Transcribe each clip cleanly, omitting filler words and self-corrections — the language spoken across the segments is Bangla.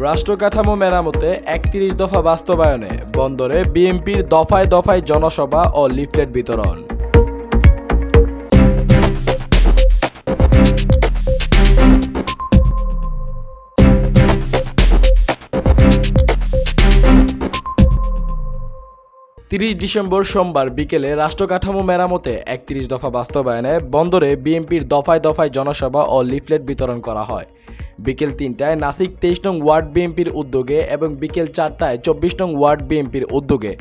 রাষ্ট্র কাঠামো মেরামতে ৩১ দফা বাস্তবায়নে বন্দরে বিএনপির দফায় দফায় জনসভা ও লিফলেট বিতরণ। ডিসেম্বর সোমবার বিকেলে রাষ্ট্র কাঠামো মেরামতে ৩১ দফা বাস্তবায়নে বন্দরে বিএনপির দফায় দফায় জনসভা ও লিফলেট বিতরণ করা হয়। বিকেল ৩টায় নাসিক ২৩ নং ওয়ার্ড বিএনপির উদ্যোগে এবং বিকেল ৪টায় ২৪ নং ওয়ার্ড বিএনপির উদ্যোগে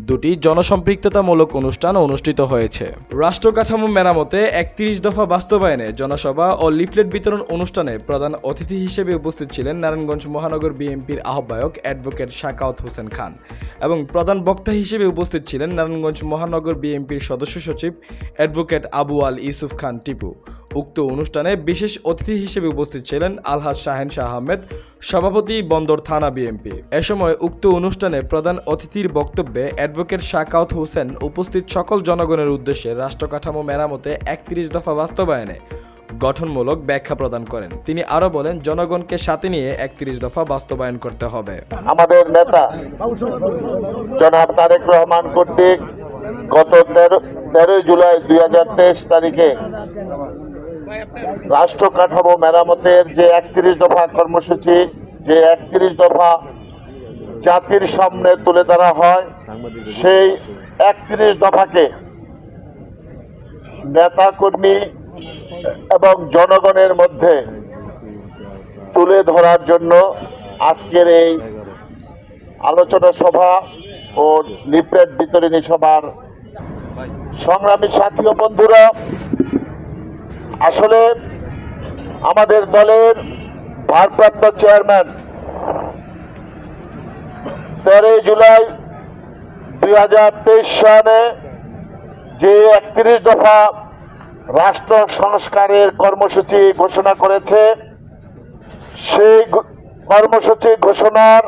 দুটি জনসম্পৃক্ততামূলক অনুষ্ঠান অনুষ্ঠিত হয়েছে। রাষ্ট্র কাঠামো মেরামতে ৩১ দফা বাস্তবায়নে জনসভা ও লিফলেট বিতরণ অনুষ্ঠানে প্রধান অতিথি হিসেবে উপস্থিত ছিলেন নারায়ণগঞ্জ মহানগর বিএনপির আহ্বায়ক অ্যাডভোকেট সাখাওয়াত হোসেন খান এবং প্রধান বক্তা হিসেবে উপস্থিত ছিলেন নারায়ণগঞ্জ মহানগর বিএনপির সদস্য সচিব অ্যাডভোকেট আবু আল ইউসুফ খান টিপু। উক্ত অনুষ্ঠানে বিশেষ অতিথি হিসেবে উপস্থিত ছিলেন আলহাজ শাহেন শাহ আহমেদ, সভাপতি বন্দর থানা বিএনপি। এ সময় উক্ত অনুষ্ঠানে প্রধান অতিথির বক্তব্যে অ্যাডভোকেট সাখাওয়াত হোসেন উপস্থিত সকল জনগণের উদ্দেশ্যে রাষ্ট্র কাঠামো মেরামতে ৩১ দফা বাস্তবায়নে গঠনমূলক ব্যাখ্যা প্রদান করেন। তিনি আরো বলেন, জনগণকে সাথে নিয়ে ৩১ দফা বাস্তবায়ন করতে হবে। আমাদের নেতা জনাব তারেক রহমান কর্তৃক গত ১৩ জুলাই ২০২৩ তারিখে রাষ্ট্র কাঠামো মেরামতের যে ৩১ দফা কর্মসূচি, যে ৩১ দফা জাতির সামনে তুলে ধরা হয়, সেই ৩১ দফাকে নেতাকর্মী এবং জনগণের মধ্যে তুলে ধরার জন্য আজকের এই আলোচনা সভা ও লিফলেট বিতরণী সভার সংগ্রামী সাথী ও বন্ধুরা, আসলে আমাদের দলের ভারপ্রাপ্ত চেয়ারম্যান ১৩ জুলাই ২০২৩ সালে যে ৩১ দফা রাষ্ট্র সংস্কারের কর্মসূচি ঘোষণা করেছে, সেই কর্মসূচি ঘোষণার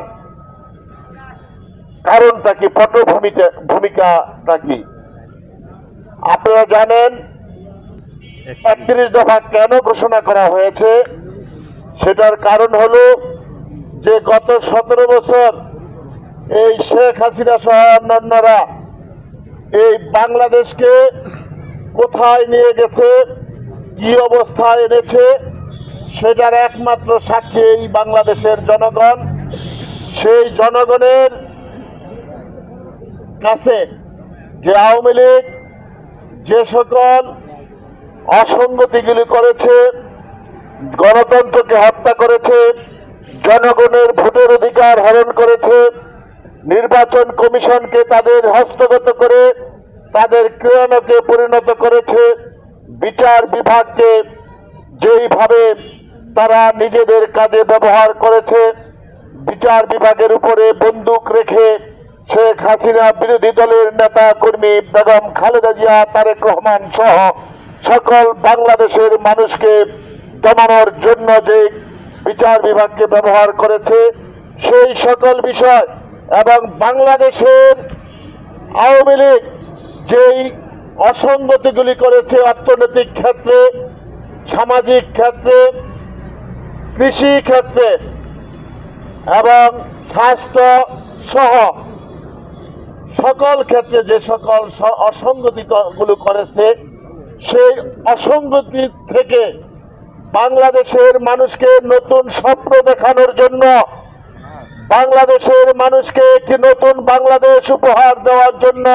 কারণটা কি, ভূমিকাটা কি আপনারা জানেন। ৩১ দফা কেন ঘোষণা করা হয়েছে, সেটার কারণ হলো যে গত ১৭ বছর এই শেখ হাসিনা সহ অন্যান্যরা এই বাংলাদেশকে কোথায় নিয়ে গেছে, কি অবস্থায় এনেছে, সেটার একমাত্র সাক্ষী এই বাংলাদেশের জনগণ। সেই জনগণের কাছে যে আওয়ামী লীগ যে সকল অসঙ্গতিগুলি করেছে, গণতন্ত্রকে হত্যা করেছে, জনগণের ভোটের অধিকার হরণ করেছে, নির্বাচন কমিশনকে তাদের হস্তগত করে তাদের ক্রিয়ানকে পরিণত করেছে, বিচার বিভাগকে যেইভাবে তারা নিজেদের কাজে ব্যবহার করেছে, বিচার বিভাগের উপরে বন্দুক রেখে শেখ হাসিনা বিরোধী দলের নেতা কর্মী বেগম খালেদা জিয়া, তারেক রহমান সহ সকল বাংলাদেশের মানুষকে দমানোর জন্য যে বিচার বিভাগকে ব্যবহার করেছে, সেই সকল বিষয় এবং বাংলাদেশের আওয়ামী লীগ যেই অসঙ্গতিগুলি করেছে অর্থনৈতিক ক্ষেত্রে, সামাজিক ক্ষেত্রে, কৃষি ক্ষেত্রে এবং স্বাস্থ্য সহ সকল ক্ষেত্রে যে সকল অসঙ্গতিগুলো করেছে, সেই অসঙ্গতি থেকে বাংলাদেশের মানুষকে নতুন স্বপ্ন দেখানোর জন্য, বাংলাদেশের মানুষকে একটি নতুন বাংলাদেশ উপহার দেওয়ার জন্য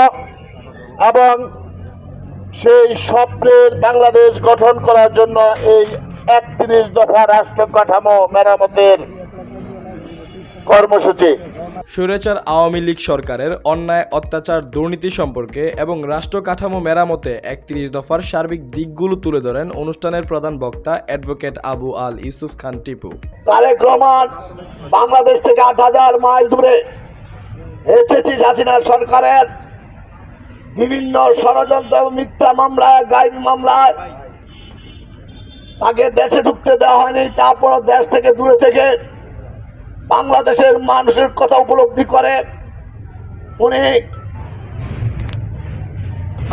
এবং সেই স্বপ্নের বাংলাদেশ গঠন করার জন্য এই ৩১ দফা রাষ্ট্র কাঠামো মেরামতের কর্মসূচি। স্বৈরাচার আওয়ামী লীগ সরকারের অন্যায়, অত্যাচার, দুর্নীতি সম্পর্কে এবং রাষ্ট্র কাঠামো মেরামতে ৩১ দফার সার্বিক দিকগুলো তুলে ধরেন অনুষ্ঠানের প্রধান বক্তা অ্যাডভোকেট আবু আল ইউসুফ খান টিপু। তারেক রহমান বাংলাদেশ থেকে ৮,০০০ মাইল দূরে এসেছে হাসিনা সরকারের বিভিন্ন ষড়যন্ত্র, মিথ্যা মামলায়, গাইবি মামলায় তাকে দেশে ঢুকতে দেওয়া হয়নি। তারপরও দেশ থেকে দূরে থেকে বাংলাদেশের মানুষের কথা উপলব্ধি করে উনি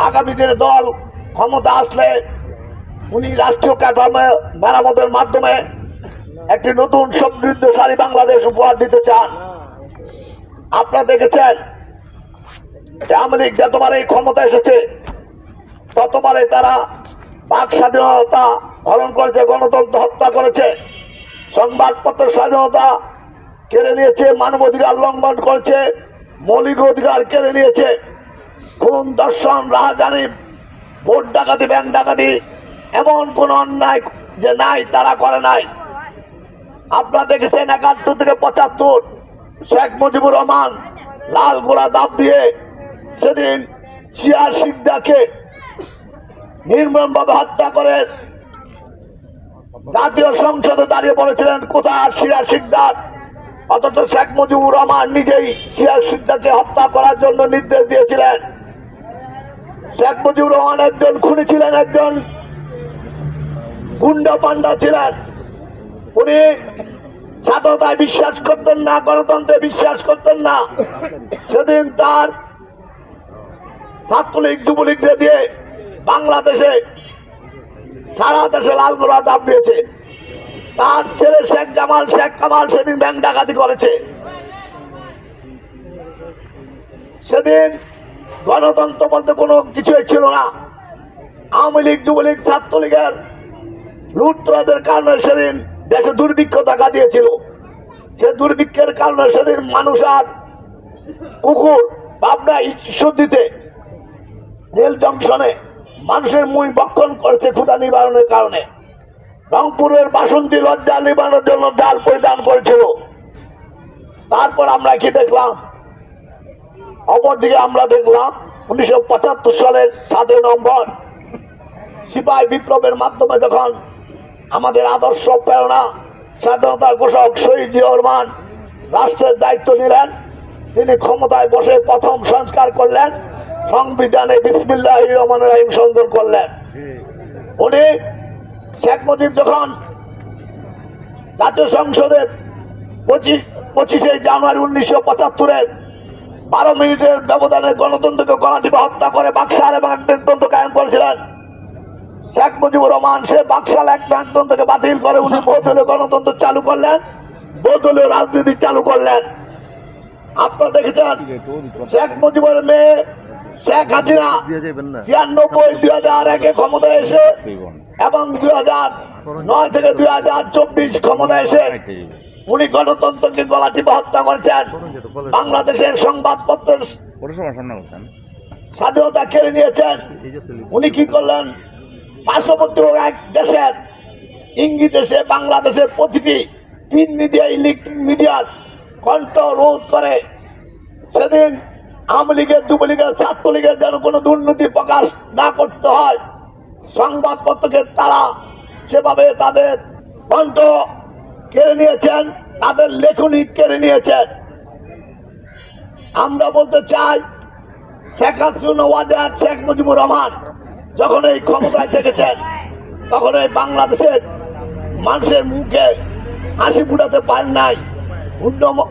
আগামী দিনে দল ক্ষমতা আসলে উনি রাষ্ট্রীয় কাঠামো মেরামতের মাধ্যমে একটি নতুন সমৃদ্ধশালী বাংলাদেশ উপহার দিতে চান। আপনারা দেখেছেন যে আওয়ামী লীগ যতবার এই ক্ষমতা এসেছে ততবারে তারা বাক স্বাধীনতা হরণ করেছে, গণতন্ত্র হত্যা করেছে, সংবাদপত্রের স্বাধীনতা কেড়ে নিয়েছে, মানবাধিকার লঙ্ঘন করেছে, মৌলিক অধিকার কেড়ে নিয়েছে, খুন, ধর্ষণ, রাহাজানি, ভোট ডাকাতি, ব্যাংক ডাকাতি, এমন কোন অন্যায় যে নাই তারা করে নাই। আপনারা দেখেছেন ৭১ থেকে ৭৫ শেখ মুজিবুর রহমান লাল গোড়া দাব দিয়ে সেদিন শিয়া সিকদারকে নির্মমভাবে হত্যা করে জাতীয় সংসদে দাঁড়িয়ে বলেছিলেন কোথায় শিয়া সিকদার, অথচ শেখ মুজিবুর রহমান নিজেই শিয়া সিকদারকে হত্যা করার জন্য নির্দেশ দিয়েছিলেন। শেখ মুজিবুর রহমান একজন খুনি ছিলেন, একজন গুন্ডা পান্ডা ছিলেন। উনি স্বাধীনতায় বিশ্বাস করতেন না, গণতন্ত্রে বিশ্বাস করতেন না। সেদিন তার ছাত্রলীগ যুবলীগকে দিয়ে বাংলাদেশে সারা দেশে লাল গোড়া দাব দিয়েছে। তার ছেলে শেখ জামাল, শেখ কামাল সেদিন ব্যাংক ডাকাতি করেছে। সেদিন গণতন্ত্র বলতে কোনো কিছুই ছিল না। আওয়ামী লীগ, যুবলীগ, ছাত্রলীগের লুটতরাজের কারণে সেদিন দেশে দুর্ভিক্ষ দেখা দিয়েছিল। সে দুর্ভিক্ষের কারণে সেদিন মানুষ আর কুকুর পাবনা ঈশ্বরদীতে রেল জংশনে মানুষের মুখ বক্ষণ করেছে ক্ষুধা নিবারণের কারণে। রংপুরের বাসন্তী লজ্জা নিবারণের জন্য জাল পরিধান করেছিল। তারপর আমরা কি দেখলাম? অপরদিকে আমরা দেখলাম 1975 সালের 7 নভেম্বর সিপাহী বিপ্লবের মাধ্যমে যখন আমাদের আদর্শ প্রেরণা স্বাধীনতার ঘোষক শহীদ জিয়াউর রহমান রাষ্ট্রের দায়িত্ব নিলেন, তিনি ক্ষমতায় বসে প্রথম সংস্কার করলেন, সংবিধানে বিসমিল্লাহির রহমানির রহিম সংযোজন করলেন। উনি শেখ মুজিব যখন জাতীয় সংসদে 25শে জানুয়ারি 1975 12 মিনিটের ব্যবধানে গণতন্ত্রকে গলা টিপে হত্যা করে বাকশাল এবং একতন্ত্র কায়েম করেছিলেন, শেখ মুজিবুর রহমান সে বাকশাল একতন্ত্রকে বাতিল করে উনি বহুদলীয় গণতন্ত্র চালু করলেন, বহুদলীয় রাজনীতি চালু করলেন। আপনারা দেখেছেন শেখ মুজিবের মেয়ে শেখ হাসিনা 96-2001 ক্ষমতায় এসে এবং 2009 থেকে 2024 ক্ষমতায় এসে উনি গণতন্ত্রকে গলা টিপে হত্যা করেছেন। বাংলাদেশের সংবাদপত্রের স্বাধীনতা কেড়ে নিয়েছেন। উনি কি করলেন? পার্শ্ববর্তী এক দেশের ইঙ্গিত এসে বাংলাদেশের প্রতিটি প্রিন্ট মিডিয়া, ইলেকট্রিক মিডিয়ার কণ্ঠ রোধ করে সেদিন আওয়ামী লীগের, যুবলীগের, ছাত্রলীগের যেন কোনো দুর্নীতি প্রকাশ না করতে হয়, সংবাদপত্রকে তারা সেভাবে তাদের কণ্ঠ কেড়ে নিয়েছেন, তাদের লেখনী কেড়ে নিয়েছেন। আমরা বলতে চাই শেখ হাসিনা ওয়াজেদ শেখ মুজিবুর রহমান যখন এই ক্ষমতায় থেকেছেন তখন এই বাংলাদেশের মানুষের মুখে হাসি ফুটাতে পারেন নাই।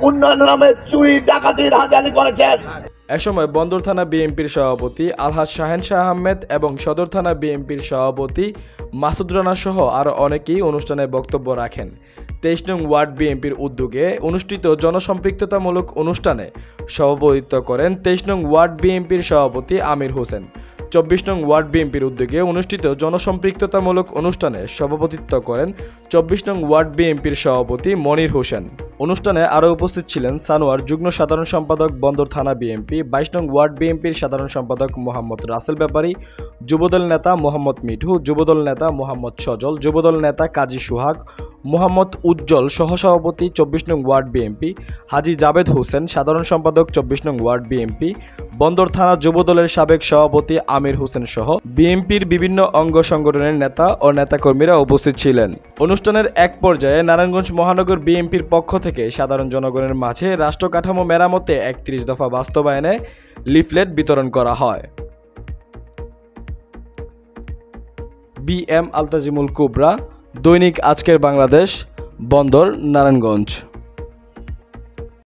উন্নয়ন নামে চুরি, ডাকাতি, রাহাজানি করেছেন। এ সময় বন্দর থানা বিএনপির সভাপতি আলহাজ শাহেন শাহ আহমেদ এবং সদর থানা বিএনপির সভাপতি মাসুদ রানা সহ আরও অনেকেই অনুষ্ঠানে বক্তব্য রাখেন। 23 নং ওয়ার্ড বিএনপির উদ্যোগে অনুষ্ঠিত জনসম্পৃক্ততামূলক অনুষ্ঠানে সভাপতিত্ব করেন 23 নং ওয়ার্ড বিএনপির সভাপতি আমির হোসেন। 24 নং ওয়ার্ড বিএনপির উদ্যোগে অনুষ্ঠিত জনসম্পৃক্ততামূলক অনুষ্ঠানে সভাপতিত্ব করেন 24 নং ওয়ার্ড বিএনপির সভাপতি মনির হোসেন। অনুষ্ঠানে আরও উপস্থিত ছিলেন সানোয়ার, যুগ্ম সাধারণ সম্পাদক বন্দর থানা বিএনপি, 22 নং ওয়ার্ড বিএনপির সাধারণ সম্পাদক মোহাম্মদ রাসেল ব্যাপারী, যুবদল নেতা মোহাম্মদ মিঠু, যুবদল নেতা মোহাম্মদ সজল, যুবদল নেতা কাজী সুহাগ, মোহাম্মদ উজ্জ্বল, সহসভাপতি 24 নং ওয়ার্ড বিএনপি হাজী জাবেদ হোসেন, সাধারণ সম্পাদক 24 নং ওয়ার্ড বিএনপি, বন্দর থানা যুবদলের সাবেক সভাপতি আমির হোসেন সহ বিএনপির বিভিন্ন অঙ্গ সংগঠনের নেতা ও নেতাকর্মীরা উপস্থিত ছিলেন। অনুষ্ঠানের এক পর্যায়ে নারায়ণগঞ্জ মহানগর বিএনপির পক্ষ থেকে সাধারণ জনগণের মাঝে রাষ্ট্র কাঠামো মেরামতে 31 দফা বাস্তবায়নে লিফলেট বিতরণ করা হয়। BM আলতাজিমুল কুবরা, দৈনিক আজকের বাংলাদেশ, বন্দর, নারায়ণগঞ্জ।